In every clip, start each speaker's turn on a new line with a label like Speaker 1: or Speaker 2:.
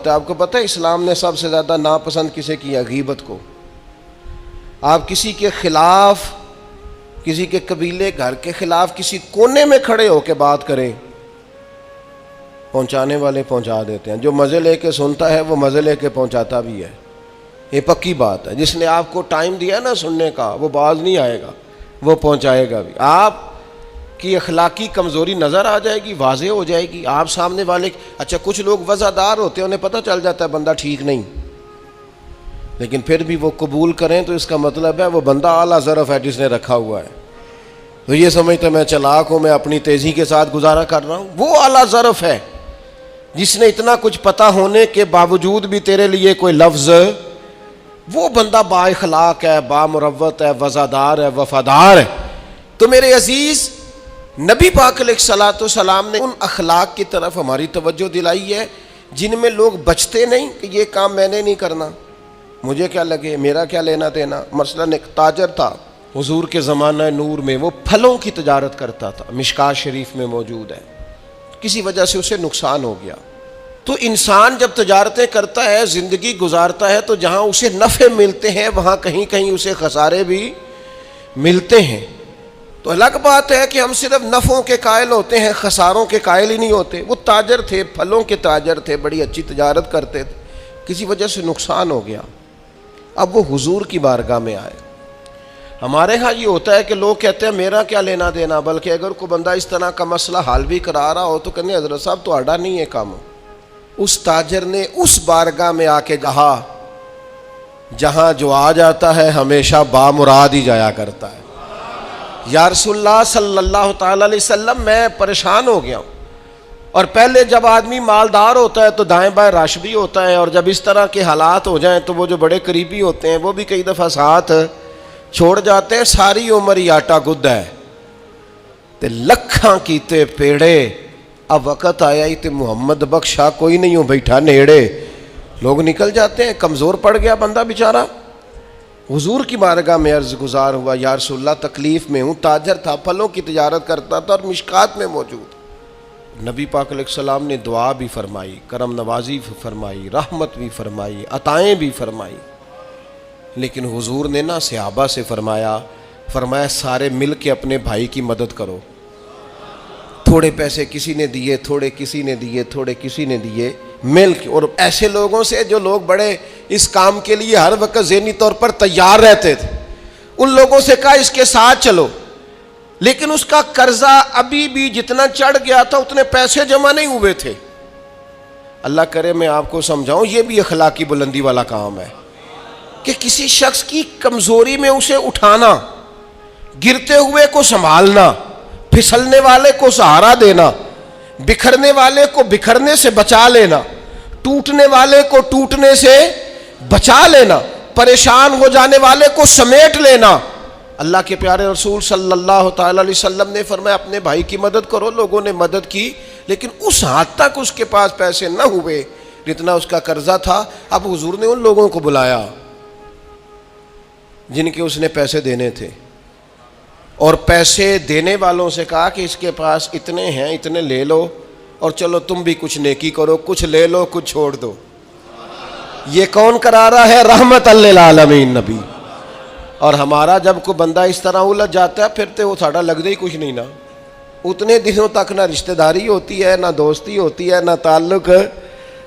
Speaker 1: होता है। आपको पता है इस्लाम ने सबसे ज़्यादा नापसंद किसे किया? गीबत को। आप किसी के खिलाफ, किसी के कबीले घर के खिलाफ किसी कोने में खड़े होकर बात करें, पहुंचाने वाले पहुंचा देते हैं। जो मज़े लेके सुनता है वो मज़े लेके पहुंचाता भी है, ये पक्की बात है। जिसने आपको टाइम दिया ना सुनने का, वो बाज नहीं आएगा, वो पहुंचाएगा भी। आप की अखलाकी कमज़ोरी नज़र आ जाएगी, वाज़े हो जाएगी। आप सामने वाले, अच्छा कुछ लोग वज़ादार होते हैं, उन्हें पता चल जाता है बंदा ठीक नहीं, लेकिन फिर भी वो कबूल करें तो इसका मतलब है वो बंदा आला ज़रफ़ है जिसने रखा हुआ है। तो ये समझते मैं चालाक हूँ, मैं अपनी तेज़ी के साथ गुजारा कर रहा हूँ। वो आला ज़रफ़ है जिसने इतना कुछ पता होने के बावजूद भी तेरे लिए कोई लफ्ज़, वो बंदा बाइखलाक है, बामुरव्वत है, वज़ादार है, वफ़ादार है। तो मेरे अज़ीज़, नबी पाक अलैहिस्सलातु वस्सलाम ने उन अखलाक की तरफ हमारी तवज्जो दिलाई है जिनमें लोग बचते नहीं कि ये काम मैंने नहीं करना, मुझे क्या लगे, मेरा क्या लेना देना। मसलन एक ताजर था हुजूर के ज़माना नूर में, वो फलों की तजारत करता था, मिशकात शरीफ में मौजूद है। किसी वजह से उसे नुकसान हो गया। तो इंसान जब तजारतें करता है, ज़िंदगी गुजारता है, तो जहाँ उसे नफ़े मिलते हैं वहाँ कहीं कहीं उसे खसारे भी मिलते हैं। तो अलग बात है कि हम सिर्फ नफ़ों के कायल होते हैं, खसारों के कायल ही नहीं होते। वो ताजर थे, फलों के ताजर थे, बड़ी अच्छी तजारत करते थे, किसी वजह से नुकसान हो गया। अब वो हुजूर की बारगाह में आए। हमारे यहाँ ये होता है कि लोग कहते हैं मेरा क्या लेना देना, बल्कि अगर कोई बंदा इस तरह का मसला हाल भी करा रहा हो तो कहने हज़रत साहब तो आड़ा नहीं है काम। उस ताजर ने उस बारगाह में आके कहा जहाँ जो आ जाता है हमेशा बामुराद ही जाया करता है। या रसूलल्लाह सल्लल्लाहु तआला अलैहि वसल्लम, मैं परेशान हो गया हूँ। और पहले जब आदमी मालदार होता है तो दाएं बाएं रश भी होता है, और जब इस तरह के हालात हो जाएं तो वो जो बड़े करीबी होते हैं वो भी कई दफ़ा साथ छोड़ जाते हैं। सारी उम्र ही आटा गुद्दा है ते लखां कीते पेड़े, अब वक़्त आया ही ते मुहम्मद बख्शा कोई नहीं हो बैठा नेड़े। लोग निकल जाते हैं, कमज़ोर पड़ गया बंदा बेचारा। हुजूर की बारगाह में अर्ज़ गुजार हुआ, या रसूलल्लाह तकलीफ़ में हूँ। ताजर था, फलों की तिजारत करता था और मिशकात में मौजूद। नबी पाक अलैहिस्सलाम ने दुआ भी फरमाई, करम नवाजी भी फरमाई, रहमत भी फरमाई, अताएँ भी फरमाई। लेकिन हुजूर ने ना सहाबा से फरमाया सारे मिल के अपने भाई की मदद करो। थोड़े पैसे किसी ने दिए, थोड़े किसी ने दिए, थोड़े किसी ने दिए, मिल के। और ऐसे लोगों से जो लोग बड़े इस काम के लिए हर वक्त ज़हनी तौर पर तैयार रहते थे, उन लोगों से कहा इसके साथ चलो। लेकिन उसका कर्जा अभी भी जितना चढ़ गया था उतने पैसे जमा नहीं हुए थे। अल्लाह करे मैं आपको समझाऊं, ये भी अखलाकी बुलंदी वाला काम है कि किसी शख्स की कमजोरी में उसे उठाना, गिरते हुए को संभालना, फिसलने वाले को सहारा देना, बिखरने वाले को बिखरने से बचा लेना, टूटने वाले को टूटने से बचा लेना, परेशान हो जाने वाले को समेट लेना। अल्लाह के प्यारे रसूल सल्लल्लाहु तआला अलैहि वसल्लम ने फरमाया अपने भाई की मदद करो। लोगों ने मदद की, लेकिन उस हद तक उसके पास पैसे न हुए जितना उसका कर्जा था। अब हुजूर ने उन लोगों को बुलाया जिनके उसने पैसे देने थे, और पैसे देने वालों से कहा कि इसके पास इतने हैं, इतने ले लो, और चलो तुम भी कुछ नेकी करो, कुछ ले लो कुछ छोड़ दो। ये कौन करा रहा है? रहमतल लिल आलमीन नबी। और हमारा जब कोई बंदा इस तरह उलझ जाता है फिर तो वो साड़ा लगता ही कुछ नहीं ना। उतने दिनों तक ना रिश्तेदारी होती है, ना दोस्ती होती है, ना ताल्लुक।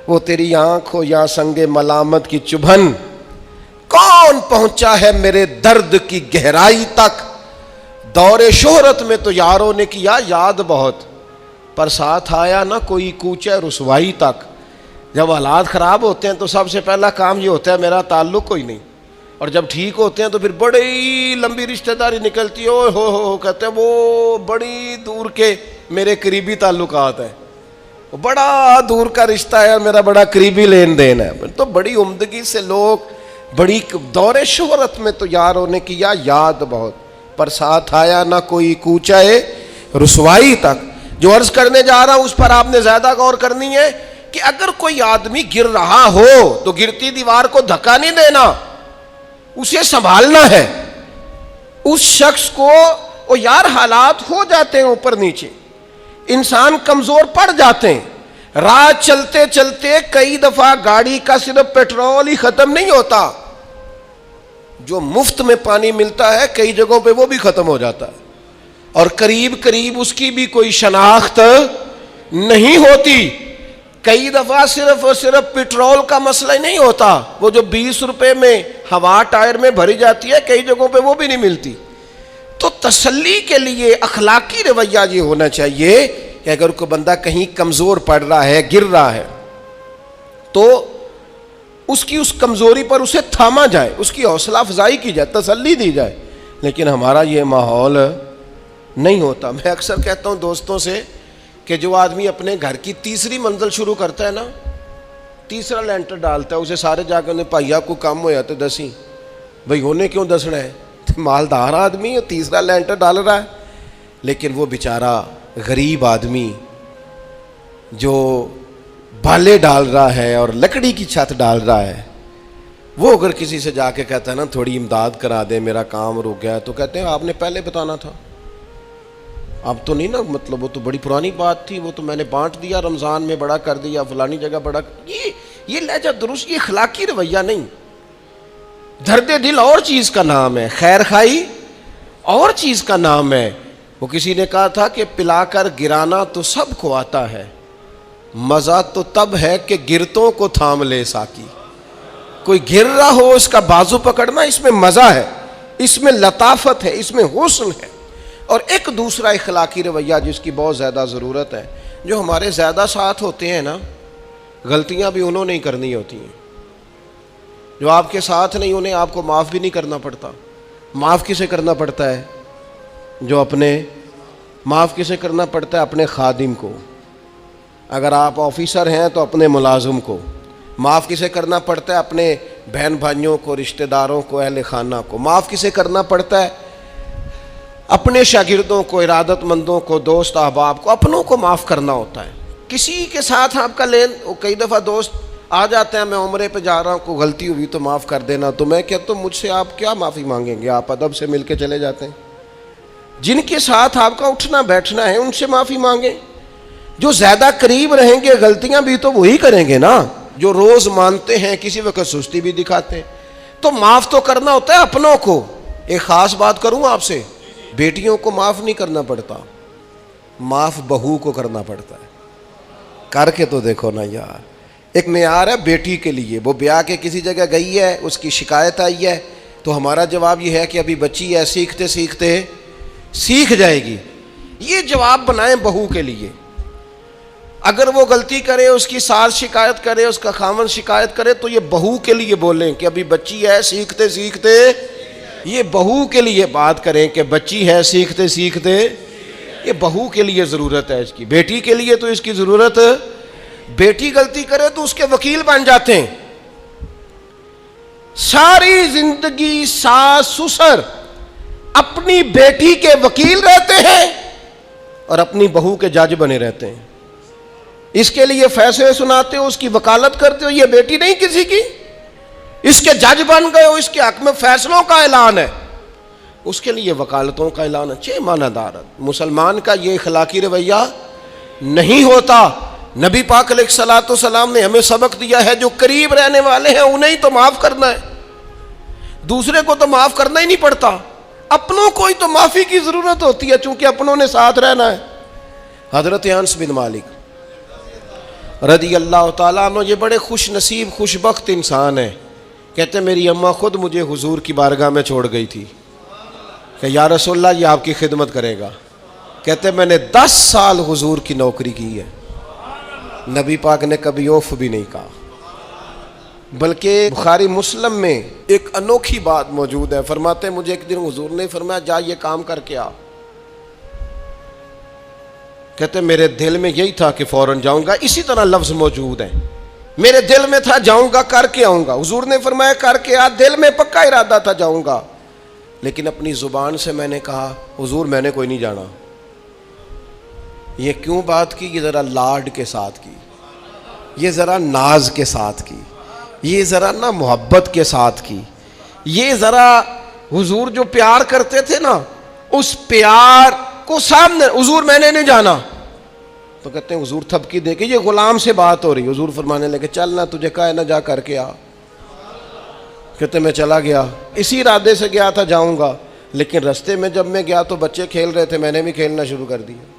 Speaker 1: वो तेरी आँख हो या संगे मलामत की चुभन। कौन पहुंचा है मेरे दर्द की गहराई तक? दौरे शोहरत में तो यारों ने किया याद बहुत, पर साथ आया ना कोई कूचे रुसवाई तक। जब हालात ख़राब होते हैं तो सबसे पहला काम ये होता है मेरा ताल्लुक कोई नहीं, और जब ठीक होते हैं तो फिर बड़ी लंबी रिश्तेदारी निकलती है। ओ हो कहते हैं वो बड़ी दूर के मेरे करीबी ताल्लुकात है, वो बड़ा दूर का रिश्ता है, मेरा बड़ा करीबी लेन देन है। तो बड़ी उम्दगी से लोग, बड़ी दौरे शोहरत में तो यारों ने किया याद बहुत, पर साथ आया ना कोई कूचाए रुसवाई तक। जो अर्ज करने जा रहा हूं उस पर आपने ज्यादा गौर करनी है कि अगर कोई आदमी गिर रहा हो तो गिरती दीवार को धक्का नहीं देना, उसे संभालना है। उस शख्स को, ओ यार हालात हो जाते हैं ऊपर नीचे, इंसान कमजोर पड़ जाते हैं, रात चलते चलते कई दफा गाड़ी का सिर्फ पेट्रोल ही खत्म नहीं होता, जो मुफ्त में पानी मिलता है कई जगहों पे वो भी खत्म हो जाता है, और करीब करीब उसकी भी कोई शनाख्त नहीं होती। कई दफा सिर्फ और सिर्फ पेट्रोल का मसला ही नहीं होता, वो जो 20 रुपए में हवा टायर में भरी जाती है कई जगहों पे वो भी नहीं मिलती। तो तसल्ली के लिए अखलाकी रवैया ये होना चाहिए कि अगर कोई बंदा कहीं कमजोर पड़ रहा है, गिर रहा है, तो उसकी उस कमजोरी पर उसे थामा जाए, उसकी हौसला अफजाई की जाए, तसल्ली दी जाए। लेकिन हमारा ये माहौल नहीं होता। मैं अक्सर कहता हूँ दोस्तों से कि जो आदमी अपने घर की तीसरी मंजिल शुरू करता है ना, तीसरा लेंटर डालता है, उसे सारे जाकर उन्हें भैया को कम होया तो दसी, भाई होने क्यों दसना है, तो मालदार आदमी है तीसरा लेंटर डाल रहा है। लेकिन वो बेचारा गरीब आदमी जो बाले डाल रहा है और लकड़ी की छत डाल रहा है, वो अगर किसी से जाके कहता है ना थोड़ी इमदाद करा दे, मेरा काम रुक गया, तो कहते हैं आपने पहले बताना था, अब तो नहीं ना, मतलब वो तो बड़ी पुरानी बात थी, वो तो मैंने बांट दिया, रमज़ान में बड़ा कर दिया, फलानी जगह बड़ा। ये लहजा दुरुस्त, ये अखलाकी रवैया नहीं। दर्द दिल और चीज़ का नाम है, खैर खाई और चीज़ का नाम है। वो किसी ने कहा था कि पिलाकर गिराना तो सबको आता है, मज़ा तो तब है कि गिरतों को थाम ले साकी। कोई गिर रहा हो उसका बाजू पकड़ना, इसमें मज़ा है, इसमें लताफत है, इसमें हुस्न है। और एक दूसरा इखलाकी रवैया जिसकी बहुत ज़्यादा ज़रूरत है, जो हमारे ज़्यादा साथ होते हैं ना, गलतियाँ भी उन्होंने ही करनी होती हैं। जो आपके साथ नहीं उन्हें आपको माफ़ भी नहीं करना पड़ता। माफ़ किसे करना पड़ता है? जो अपने, माफ़ किसे करना पड़ता है? अपने खादिम को। अगर आप ऑफिसर हैं तो अपने मुलाजिम को। माफ़ किसे करना पड़ता है? अपने बहन भाइयों को, रिश्तेदारों को, अहले खाना को। माफ़ किसे करना पड़ता है? अपने शागिर्दों को, इरादतमंदों को, दोस्त अहबाब को, अपनों को माफ़ करना होता है। किसी के साथ आपका लेन, कई दफ़ा दोस्त आ जाते हैं, मैं उम्रे पे जा रहा हूँ, कोई गलती हुई तो माफ़ कर देना, तो मैं कहता हूँ मुझसे आप क्या माफ़ी मांगेंगे, आप अदब से मिल के चले जाते हैं। जिनके साथ आपका उठना बैठना है उनसे माफ़ी मांगें। जो ज़्यादा करीब रहेंगे गलतियाँ भी तो वही करेंगे ना, जो रोज़ मानते हैं, किसी वक्त सुस्ती भी दिखाते हैं। तो माफ़ तो करना होता है अपनों को। एक ख़ास बात करूँ आपसे, बेटियों को माफ़ नहीं करना पड़ता, माफ़ बहू को करना पड़ता है। करके तो देखो ना यार। एक मेयार है बेटी के लिए, वो ब्याह के किसी जगह गई है, उसकी शिकायत आई है, तो हमारा जवाब ये है कि अभी बच्ची है, सीखते सीखते सीख जाएगी। ये जवाब बनाएं बहू के लिए। अगर वो गलती करे, उसकी सास शिकायत करे, उसका खामन शिकायत करे, तो ये बहू के लिए बोलें कि अभी बच्ची है, सीखते सीखते। ये बहू के लिए बात करें कि बच्ची है, सीखते सीखते। ये बहू के लिए ज़रूरत है इसकी। बेटी के लिए तो इसकी ज़रूरत, बेटी गलती करे तो उसके वकील बन जाते हैं। सारी जिंदगी सास ससुर अपनी बेटी के वकील रहते हैं और अपनी बहू के जज बने रहते हैं। इसके लिए फैसले सुनाते हो, उसकी वकालत करते हो, ये बेटी नहीं किसी की, इसके जज बन गए हो, इसके हक में फैसलों का ऐलान है, उसके लिए वकालतों का ऐलान है। चे मानादारत। मुसलमान का ये इखलाकी रवैया नहीं होता। नबी पाक अलैहिस्सलातु वस्सलाम ने हमें सबक दिया है, जो करीब रहने वाले हैं उन्हें ही तो माफ़ करना है, दूसरे को तो माफ़ करना ही नहीं पड़ता। अपनों को ही तो माफ़ी की ज़रूरत होती है, चूँकि अपनों ने साथ रहना है। हज़रत अनस बिन मालिक रज़ी अल्लाह ताला अन्हु ये बड़े खुश नसीब खुशबख्त इंसान है। कहते मेरी अम्मा खुद मुझे हुजूर की बारगाह में छोड़ गई थी कि या रसूलल्लाह ये आपकी खिदमत करेगा। कहते मैंने 10 साल हुजूर की नौकरी की है, नबी पाक ने कभी औफ भी नहीं कहा। बल्कि बुखारी मुस्लिम में एक अनोखी बात मौजूद है। फरमाते मुझे एक दिन हुजूर ने फरमाया जा ये काम करके आ। कहते मेरे दिल में यही था कि फौरन जाऊंगा। इसी तरह लफ्ज मौजूद है, मेरे दिल में था जाऊंगा करके आऊंगा। हुजूर ने फरमाया करके आ, दिल में पक्का इरादा था जाऊंगा, लेकिन अपनी जुबान से मैंने कहा हुजूर मैंने कोई नहीं जाना। ये क्यों बात की? ये ज़रा लाड के साथ की, ये ज़रा नाज के साथ की, ये ज़रा ना मोहब्बत के साथ की। ये ज़रा हुजूर जो प्यार करते थे ना, उस प्यार को सामने, हुजूर मैंने नहीं जाना, तो कहते हैं हुजूर थपकी दे के, ये गुलाम से बात हो रही, हुजूर फरमाने लगे चल ना, तुझे कहा है ना जा करके आ। कहते मैं चला गया, इसी इरादे से गया था जाऊंगा, लेकिन रास्ते में जब मैं गया तो बच्चे खेल रहे थे, मैंने भी खेलना शुरू कर दिया।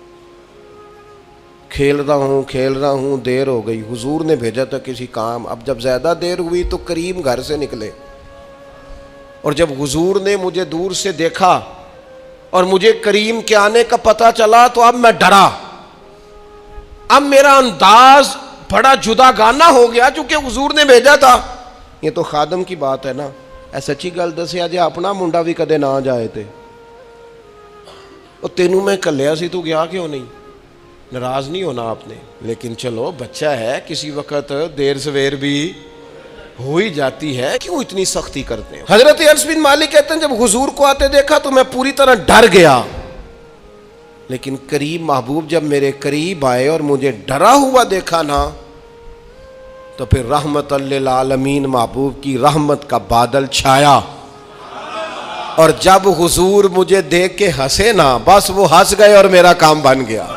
Speaker 1: खेल रहा हूँ, देर हो गई। हुजूर ने भेजा था किसी काम। अब जब ज़्यादा देर हुई तो करीम घर से निकले, और जब हुजूर ने मुझे दूर से देखा और मुझे करीम के आने का पता चला तो अब मैं डरा। अब मेरा अंदाज बड़ा जुदा गाना हो गया, चूंकि हुजूर ने भेजा था। ये तो खादम की बात है ना। सच्ची गल दसिया जे अपना मुंडा भी कदे ना जाए थे, तेनू मैं कलिया सी, तू गया क्यों नहीं? नाराज नहीं होना आपने, लेकिन चलो बच्चा है, किसी वक्त देर सवेर भी हो ही जाती है, क्यों इतनी सख्ती करते हैं? हजरत अनस बिन मालिक कहते हैं जब हुजूर को आते देखा तो मैं पूरी तरह डर गया, लेकिन करीब महबूब जब मेरे करीब आए और मुझे डरा हुआ देखा ना, तो फिर रहमत लिल आलमीन महबूब की रहमत का बादल छाया। और जब हुजूर मुझे देख के हंसे ना, बस वो हंस गए और मेरा काम बन गया।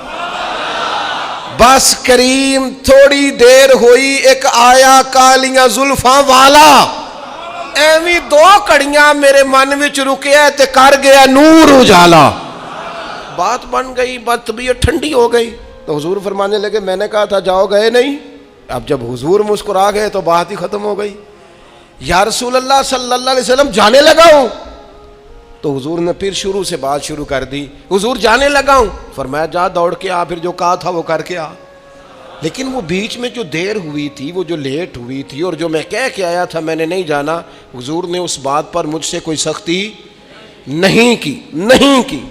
Speaker 1: बस करीम थोड़ी देर हुई, एक आया कालियां जुल्फा वाला, एवी दो कड़ियां मेरे मन विच रुकिया ते कर गया नूर उजाला। बात बन गई, बात तबीयत ठंडी हो गई। तो हुजूर फरमाने लगे मैंने कहा था जाओ, गए नहीं। अब जब हुजूर मुस्कुरा गए तो बात ही खत्म हो गई। या रसूल अल्लाह सल्लल्लाहु अलैहि वसल्लम जाने लगा हूं, तो हुजूर ने फिर शुरू से बात शुरू कर दी। हुजूर जाने लगा हूं, फरमाया जा दौड़ के आ, फिर जो कहा था वो करके आ। लेकिन वो बीच में जो देर हुई थी, वो जो लेट हुई थी, और जो मैं कह के आया था मैंने नहीं जाना, हुजूर ने उस बात पर मुझसे कोई सख्ती नहीं की।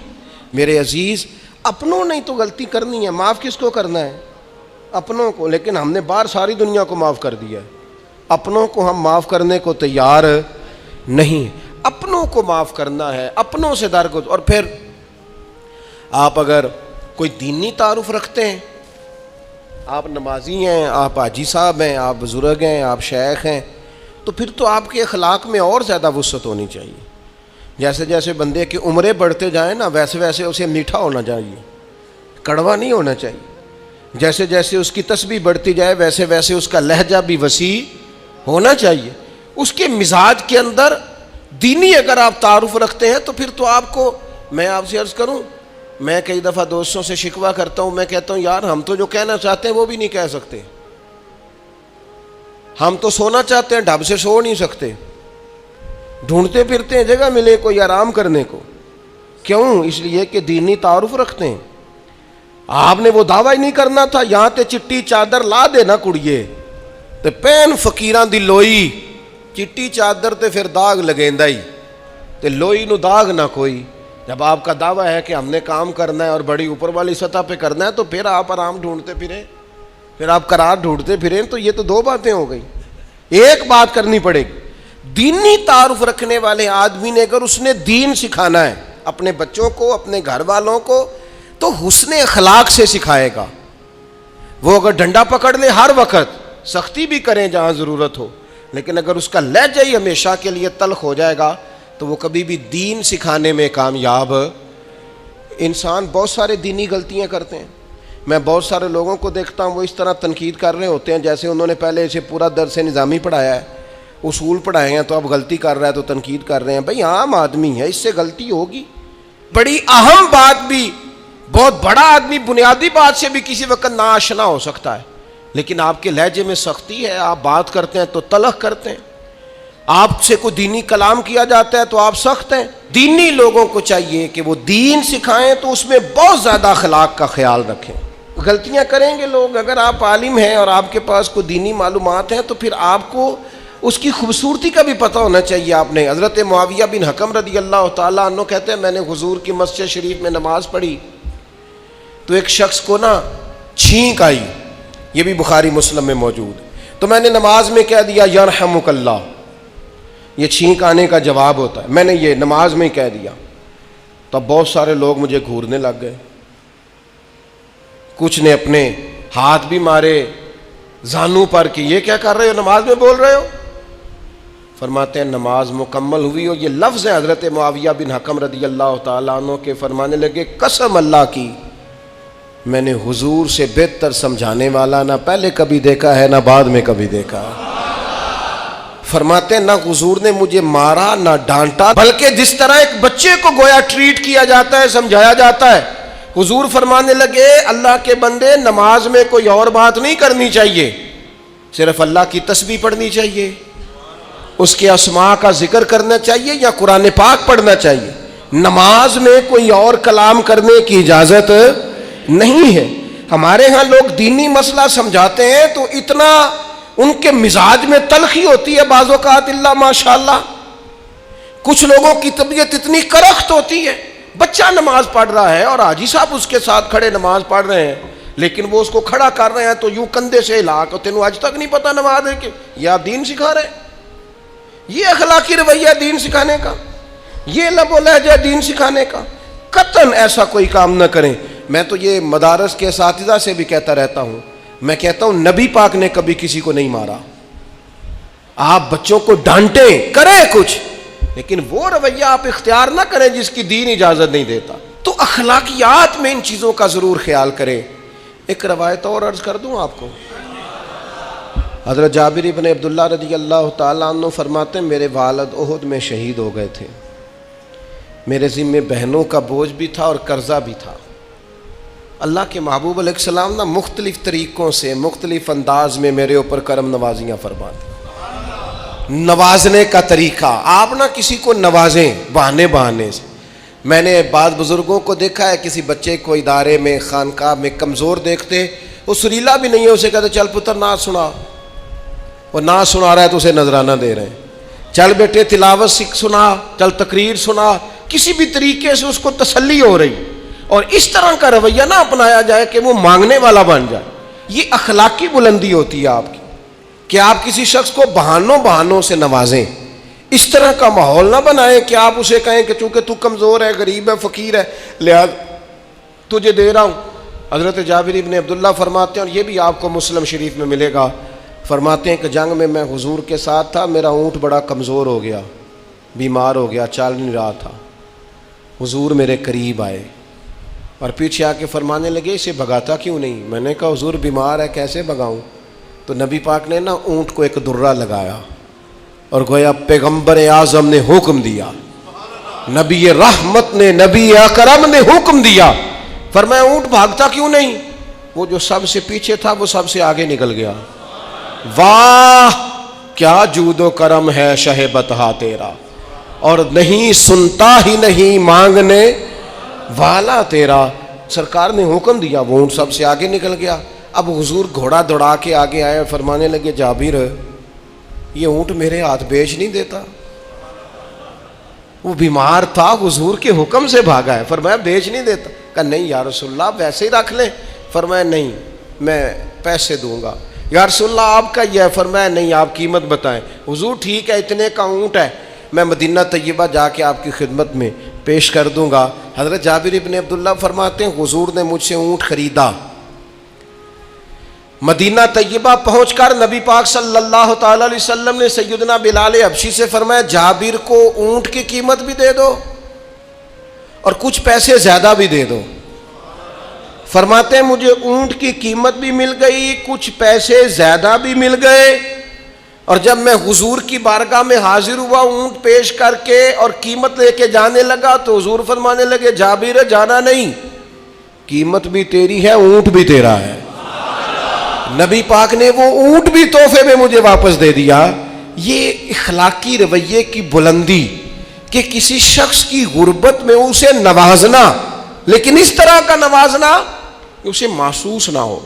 Speaker 1: मेरे अजीज, अपनों ने तो गलती करनी है, माफ़ किसको करना है? अपनों को। लेकिन हमने बाहर सारी दुनिया को माफ़ कर दिया है, अपनों को हम माफ़ करने को तैयार नहीं। अपनों को माफ़ करना है, अपनों से दरगुजर। और फिर आप अगर कोई दीनी तारुफ रखते हैं, आप नमाजी हैं, आप हाजी साहब हैं, आप बुजुर्ग हैं, आप शेख हैं, तो फिर तो आपके अखलाक में और ज़्यादा वुसअत होनी चाहिए। जैसे जैसे बंदे की उम्रें बढ़ते जाएं ना, वैसे वैसे उसे मीठा होना चाहिए, कड़वा नहीं होना चाहिए। जैसे जैसे उसकी तस्बीह बढ़ती जाए वैसे वैसे उसका लहजा भी वसी होना चाहिए। उसके मिजाज के अंदर दीनी अगर आप तारुफ रखते हैं तो फिर तो आपको, मैं आपसे अर्ज़ करूं, मैं कई दफ़ा दोस्तों से शिकवा करता हूं, मैं कहता हूं यार हम तो जो कहना चाहते हैं वो भी नहीं कह सकते। हम तो सोना चाहते हैं, ढब से सो नहीं सकते, ढूंढते फिरते हैं जगह मिले कोई आराम करने को। क्यों? इसलिए कि दीनी तारुफ रखते हैं। आपने वो दावा ही नहीं करना था, यहां ते चिट्टी चादर ला देना कुड़िए ते पैन फकीरां दी लोई, चिट्टी चादर ते फिर दाग लगेंदा ही, ते लोई नु दाग ना कोई। जब आपका दावा है कि हमने काम करना है और बड़ी ऊपर वाली सतह पे करना है, तो फिर आप आराम ढूंढते फिरें, फिर आप करार ढूंढते फिरें। तो ये तो दो बातें हो गई। एक बात करनी पड़ेगी, दीनी तारुफ रखने वाले आदमी ने अगर उसने दीन सिखाना है अपने बच्चों को, अपने घर वालों को, तो हुस्ने अखलाक से सिखाएगा। वो अगर डंडा पकड़ ले हर वक्त, सख्ती भी करें जहाँ ज़रूरत हो, लेकिन अगर उसका लहजा ही हमेशा के लिए तल्ख हो जाएगा तो वो कभी भी दीन सिखाने में कामयाब। इंसान बहुत सारे दीनी गलतियाँ करते हैं। मैं बहुत सारे लोगों को देखता हूँ वो इस तरह तनकीद कर रहे होते हैं जैसे उन्होंने पहले इसे पूरा दर्स निज़ामी पढ़ाया है, उसूल पढ़ाए हैं, तो अब गलती कर रहा है तो तनकीद कर रहे हैं। भाई आम आदमी है, इससे गलती होगी। बड़ी अहम बात भी, बहुत बड़ा आदमी बुनियादी बात से भी किसी वक्त नाआशना हो सकता है, लेकिन आपके लहजे में सख्ती है, आप बात करते हैं तो तलख करते हैं, आपसे कोई दीनी कलाम किया जाता है तो आप सख्त हैं। दीनी लोगों को चाहिए कि वो दीन सिखाएं तो उसमें बहुत ज़्यादा अखलाक का ख्याल रखें। गलतियां करेंगे लोग। अगर आप आलिम हैं और आपके पास कोई दीनी मालूमात हैं तो फिर आपको उसकी खूबसूरती का भी पता होना चाहिए। आपने हज़रत मुआविया बिन हकम रदी अल्लाह ताला अन्हु कहते हैं मैंने हुजूर की मस्जिद शरीफ में नमाज पढ़ी तो एक शख्स को ना छींक आई, ये भी बुखारी मुस्लिम में मौजूद, तो मैंने नमाज में कह दिया यरहमुकल्लाह, ये छींक आने का जवाब होता है, मैंने ये नमाज में ही कह दिया। तो बहुत सारे लोग मुझे घूरने लग गए, कुछ ने अपने हाथ भी मारे जानू पर कि ये क्या कर रहे हो, नमाज में बोल रहे हो। फरमाते हैं नमाज मुकम्मल हुई और ये लफ्ज़ है हज़रत मुआविया बिन हकम रदी अल्लाह ताला अन्हु के, फरमाने लगे कसम अल्लाह की मैंने हुजूर से बेहतर समझाने वाला ना पहले कभी देखा है ना बाद में कभी देखा है। फरमाते ना हुजूर ने मुझे मारा ना डांटा, बल्कि जिस तरह एक बच्चे को गोया ट्रीट किया जाता है, समझाया जाता है। हुजूर फरमाने लगे, अल्लाह के बंदे, नमाज में कोई और बात नहीं करनी चाहिए, सिर्फ अल्लाह की तस्बीह पढ़नी चाहिए, उसके अस्मा का जिक्र करना चाहिए या कुरान पाक पढ़ना चाहिए। नमाज में कोई और कलाम करने की इजाजत नहीं है। हमारे यहाँ लोग दीनी मसला समझाते हैं तो इतना उनके मिजाज में तलखी होती है, बाज़ औक़ात इल्ला माशाअल्लाह। कुछ लोगों की तबीयत इतनी करख्त होती है, बच्चा नमाज पढ़ रहा है और हाजी साहब उसके साथ खड़े नमाज पढ़ रहे हैं, लेकिन वो उसको खड़ा कर रहे हैं तो यूं कंधे से हिला कर, तेनू आज तक नहीं पता नमाज है कि या दीन सिखा रहे हैं। ये अखलाकी रवैया दीन सिखाने का, ये लबो लहजा दीन सिखाने का। कतन ऐसा कोई काम न करें। मैं तो ये मदारस के साथिदा से भी कहता रहता हूँ, मैं कहता हूँ नबी पाक ने कभी किसी को नहीं मारा। आप बच्चों को डांटें, करें कुछ, लेकिन वो रवैया आप इख्तियार ना करें जिसकी दीन इजाजत नहीं देता। तो अखलाकियात में इन चीज़ों का ज़रूर ख्याल करें। एक रवायत और अर्ज़ कर दूँ आपको। हज़रत जाबिर इब्न अब्दुल्लाह रज़ी अल्लाह तआला अन्हु फरमाते, मेरे वालिद उहुद में शहीद हो गए थे, मेरे ज़िम्मे बहनों का बोझ भी था और कर्जा भी था। अल्लाह के महबूब अलैहिस्सलाम ना मुख्तलिफ़ तरीक़ों से मुख्तलिफ़ अंदाज में मेरे ऊपर करम नवाजियाँ फरमाते। नवाजने का तरीक़ा, आप ना किसी को नवाजें बहाने बहाने से। मैंने बाद बुज़ुर्गों को देखा है, किसी बच्चे को इदारे में खानकाह में कमज़ोर देखते, वो सुरीला भी नहीं है, उसे कहते चल पुत्र नात सुना, वो नात सुना रहा है तो उसे नजराना दे रहे हैं, चल बेटे तिलावत सीख सुना, चल तकरीर सुना, किसी भी तरीके से उसको तसल्ली हो रही। और इस तरह का रवैया ना अपनाया जाए कि वो मांगने वाला बन जाए। ये अखलाकी बुलंदी होती है आपकी कि आप किसी शख्स को बहानों से नवाजें। इस तरह का माहौल ना बनाएं कि आप उसे कहें कि चूंकि तू कमज़ोर है, गरीब है, फ़कीर है, लिहाजा तुझे दे रहा हूँ। हज़रत जाबिर इब्न अब्दुल्लाह फरमाते हैं, और ये भी आपको मुस्लिम शरीफ में मिलेगा, फरमाते हैं कि जंग में मैं हुजूर के साथ था, मेरा ऊँट बड़ा कमज़ोर हो गया, बीमार हो गया, चल नहीं रहा था। हुजूर मेरे करीब आए और पीछे आके फरमाने लगे, इसे भगाता क्यों नहीं? मैंने कहा हुजूर बीमार है, कैसे भगाऊं? तो नबी पाक ने ना ऊँट को एक दुर्रा लगाया और गोया पैगंबर आज़म ने हुक्म दिया, नबी रहमत ने, नबी अकरम ने हुक्म दिया, फरमाया ऊँट भागता क्यों नहीं? वो जो सबसे पीछे था वो सबसे आगे निकल गया। वाह क्या जूदो करम है शहे बतहा तेरा, और नहीं सुनता ही नहीं मांगने वाला तेरा। सरकार ने हुक्म दिया, वो ऊँट सबसे आगे निकल गया। अब हुजूर घोड़ा दौड़ा के आगे आए, फरमाने लगे, जाबिर ये ऊँट मेरे हाथ बेच नहीं देता, वो बीमार था, हुजूर के हुक्म से भागा है, फरमाया बेच नहीं देता। कहा नहीं या रसूलल्लाह वैसे ही रख लें। फरमाया नहीं मैं पैसे दूंगा। या रसूलल्लाह आपका यह है? फरमाया नहीं आप कीमत बताएं। हुजूर ठीक है इतने का ऊँट है, मैं मदीना तैयबा जाके आपकी खिदमत में पेश कर दूंगा। हज़रत जाबिर इब्न अब्दुल्लाह फरमाते हैं, हुजूर ने मुझसे ऊँट खरीदा, मदीना तैयबा पहुंचकर नबी पाक सल्लल्लाहु ताला अलैहि वसल्लम ने सैयदना बिलाल हबशी से फरमाया, जाबिर को ऊँट की कीमत भी दे दो और कुछ पैसे ज़्यादा भी दे दो। फरमाते हैं मुझे ऊँट की कीमत भी मिल गई, कुछ पैसे ज़्यादा भी मिल गए, और जब मैं हुजूर की बारगाह में हाजिर हुआ ऊँट पेश करके और कीमत लेके जाने लगा तो हुजूर फरमाने लगे, जाबिर जाना नहीं, कीमत भी तेरी है, ऊँट भी तेरा है। नबी पाक ने वो ऊँट भी तोहफे में मुझे वापस दे दिया। ये इखलाकी रवैये की बुलंदी कि किसी शख्स की गुर्बत में उसे नवाजना, लेकिन इस तरह का नवाजना कि उसे महसूस ना हो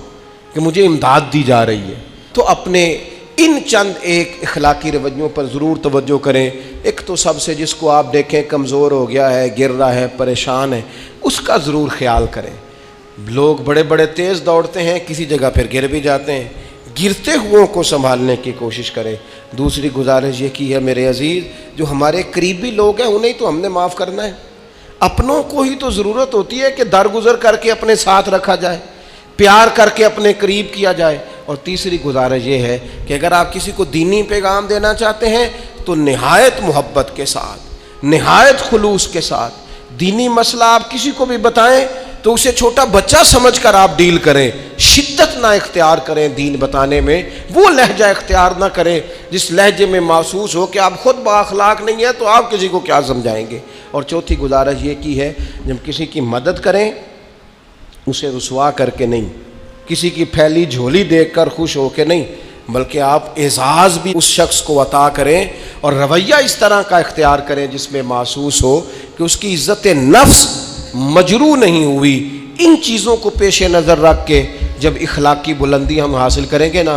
Speaker 1: कि मुझे इमदाद दी जा रही है। तो अपने इन चंद एक इखलाकी रवैयों पर ज़रूर तवज्जो करें। एक तो सबसे जिसको आप देखें कमज़ोर हो गया है, गिर रहा है, परेशान है, उसका ज़रूर ख्याल करें। लोग बड़े बड़े तेज़ दौड़ते हैं, किसी जगह फिर गिर भी जाते हैं, गिरते हुओं को संभालने की कोशिश करें। दूसरी गुजारिश ये की है मेरे अजीज़, जो हमारे करीबी लोग हैं उन्हें तो हमने माफ़ करना है, अपनों को ही तो ज़रूरत होती है कि दरगुजर करके अपने साथ रखा जाए, प्यार करके अपने करीब किया जाए। और तीसरी गुजारिश ये है कि अगर आप किसी को दीनी पैगाम देना चाहते हैं तो नहायत मोहब्बत के साथ, नहायत खुलूस के साथ दीनी मसला आप किसी को भी बताएं तो उसे छोटा बच्चा समझकर आप डील करें, शिद्दत ना इख्तियार करें दीन बताने में, वो लहजा इख्तियार ना करें जिस लहजे में महसूस हो कि आप खुद बाअखलाक नहीं है तो आप किसी को क्या समझाएंगे। और चौथी गुजारिश ये की है, जब किसी की मदद करें उसे रुसवा करके नहीं, किसी की फैली झोली देखकर खुश होकर नहीं, बल्कि आप एजाज़ भी उस शख्स को अता करें और रवैया इस तरह का इख्तियार करें जिसमें महसूस हो कि उसकी इज़्ज़त नफ्स मजरू नहीं हुई। इन चीज़ों को पेश नज़र रख के जब इखलाकी बुलंदी हम हासिल करेंगे ना,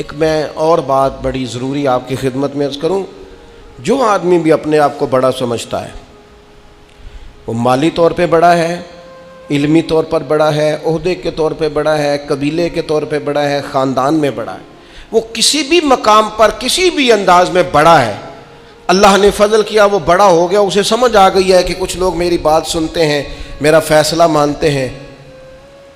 Speaker 1: एक मैं और बात बड़ी ज़रूरी आपकी खिदमत में अर्ज़ करूँ, जो आदमी भी अपने आप को बड़ा समझता है, वो माली तौर पे बड़ा है, इल्मी तौर पर बड़ा है, ओहदे के तौर पे बड़ा है, कबीले के तौर पे बड़ा है, ख़ानदान में बड़ा है, वो किसी भी मकाम पर किसी भी अंदाज में बड़ा है, अल्लाह ने फजल किया वो बड़ा हो गया, उसे समझ आ गई है कि कुछ लोग मेरी बात सुनते हैं, मेरा फ़ैसला मानते हैं,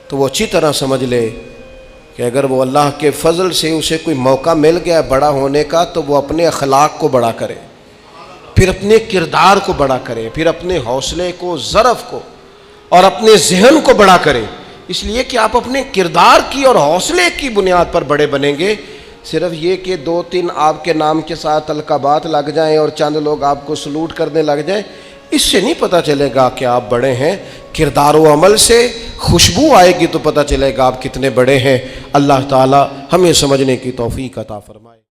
Speaker 1: तो वो अच्छी तरह समझ ले कि अगर वो अल्लाह के फजल से उसे कोई मौका मिल गया बड़ा होने का, तो वो अपने अखलाक को बड़ा करे, फिर अपने किरदार को बड़ा करे, फिर अपने हौसले को, ज़रफ़ को और अपने जहन को बड़ा करे। इसलिए कि आप अपने किरदार की और हौसले की बुनियाद पर बड़े बनेंगे। सिर्फ ये कि 2-3 आपके नाम के साथ अलकाबात लग जाएं और चंद लोग आपको सलूट करने लग जाएं, इससे नहीं पता चलेगा कि आप बड़े हैं। किरदार व अमल से खुशबू आएगी तो पता चलेगा आप कितने बड़े हैं। अल्लाह ताला हमें समझने की तौफीक अता फरमाए।